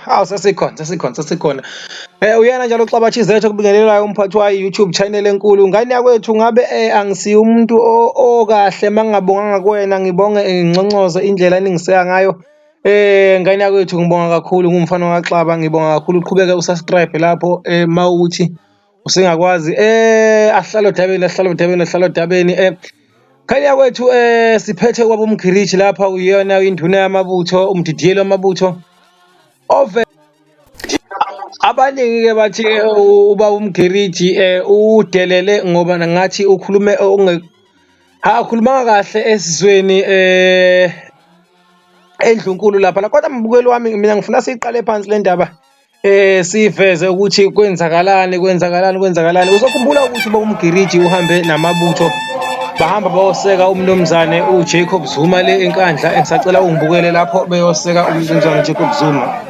Amabutho, sesikhona. Uyena njalo uXabathi zethu okubingelelayo umphathi wa YouTube channel enkulu. Ngane yakwethu ngabe angisiyo umuntu okahle mangingabonganga kuwena, ngibonge nginconcoze indlela eningiseka ngayo. Ngane yakwethu ngibonga kakhulu, ngumfana kaXaba, ngibonga kakhulu. Uqhubeke usubscribe lapho mawukuthi usengakwazi ahlalo dabeni. Khanya kwethu siphethe kwabo uMgiliji lapha, uyona induna yamabutho, umdidiyelo wamabutho ove. Abaningi ke bathi uba uMgiliji udelele ngoba ngathi ukhulume akhulumanga kahle esizweni endlunkulu lapha. Kodwa mbukeli wami, mina ngifuna siqale phansi le ndaba siveze ukuthi kwenzakalani. Uzokhumbula ukuthi uba uMgiliji uhambe namabutho, bahamba bayoseka umnumzane uJacob Zuma le enkandla. Engisacela ungibukele lapho beyoseka umnumzane uJacob Zuma.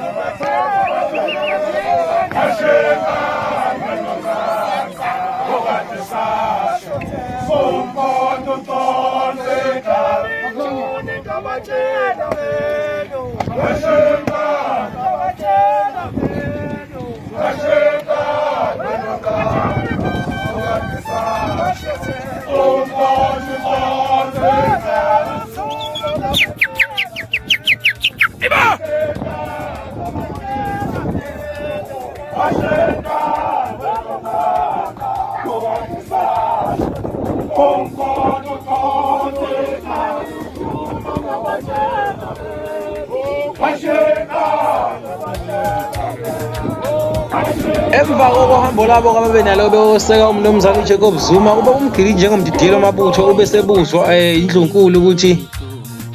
Emva kokuhambo labo kwababenalo beyoseka umnumzane uJacob Zuma, uba uMgiliji njengomdidiyelo wamabutho ube sebuzwa indlunkulu ukuthi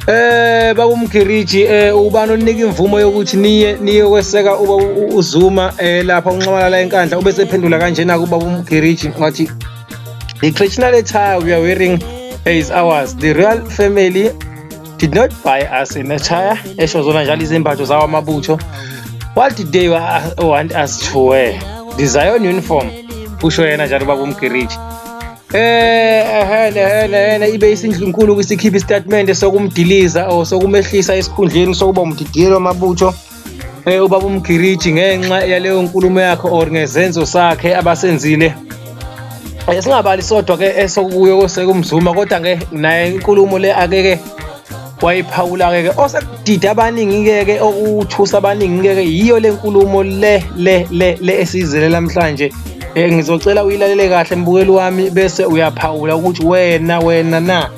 baba uMgiliji ubani onika imvumo yokuthi niye kweseka uba uZuma lapha unxamalala enkandla. Ube sephendula kanjena kuba uMgiliji wathi, the traditional attire we are wearing is ours. The royal family did not buy us an attire. Esho zona njalo izimbatho zawo amabutho. What did they want us to wear? The Zion uniform. Kusho yena njalo baba uMgiliji. Ibe isindlunkulu kwisikhipha istatement sokumdiliza or sokumehlisa esikhundleni sokuba umdidiyelo wamabutho ubaba uMgiliji ngenxa yaleyo nkulumo yakhe or ngezenzo sakhe abasenzile. Singabali sodwa ke esokuyo koseka umZuma, kodwa naye inkulumo le akeke wayiphawula ke osekudida abaningi ke okuthusa abaningi ke yiyo le nkulumo le esizele namhlanje. Ngizocela uyilalele kahle mbukeli wami bese uyaphawula ukuthi wena na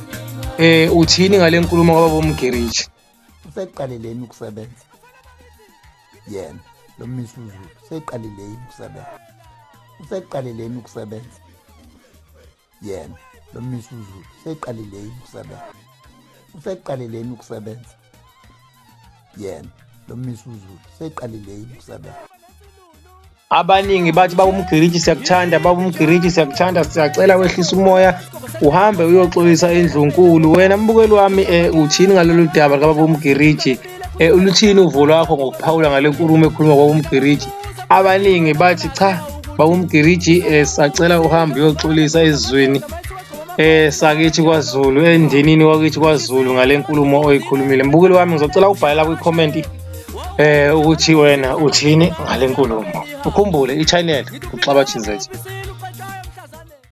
uthini ngale nkulumo kwababa uMgiliji. Useqaleleni ukusebenza yena lo uMisuzulu, useqaleleni ukusebenza. Useqaleleni ukusebenza yena lo uMisuzulu, useqaleleni ukusebenza. Useqaleleni ukusebenza yena lo uMisuzulu, useqaleleni ukusebenza. Abaningi bathi baba uMgiliji siyakuthanda, baba uMgiliji siyakuthanda, siyacela wehlisa umoya uhambe uyoxolisa endlunkulu. Wena mbukeli wami uthini ngalolu daba kababa uMgiliji? Uluthini uvo lwakho ngokuphawula ngale nkulumo ekhuluma kwaba uMgiliji? Abaningi bathi cha, baba uMgiliji sacela uhambe uyoxolisa ezizweni sakithi kwaZulu, endinini wakithi kwaZulu ngale nkulumo oyikhulumile. Mbukeli wami, ngizocela ubhale la kwi-comment ukuthi wena uthini ngale nkulumo. Ukhumbule i-channel uXabathi zethu.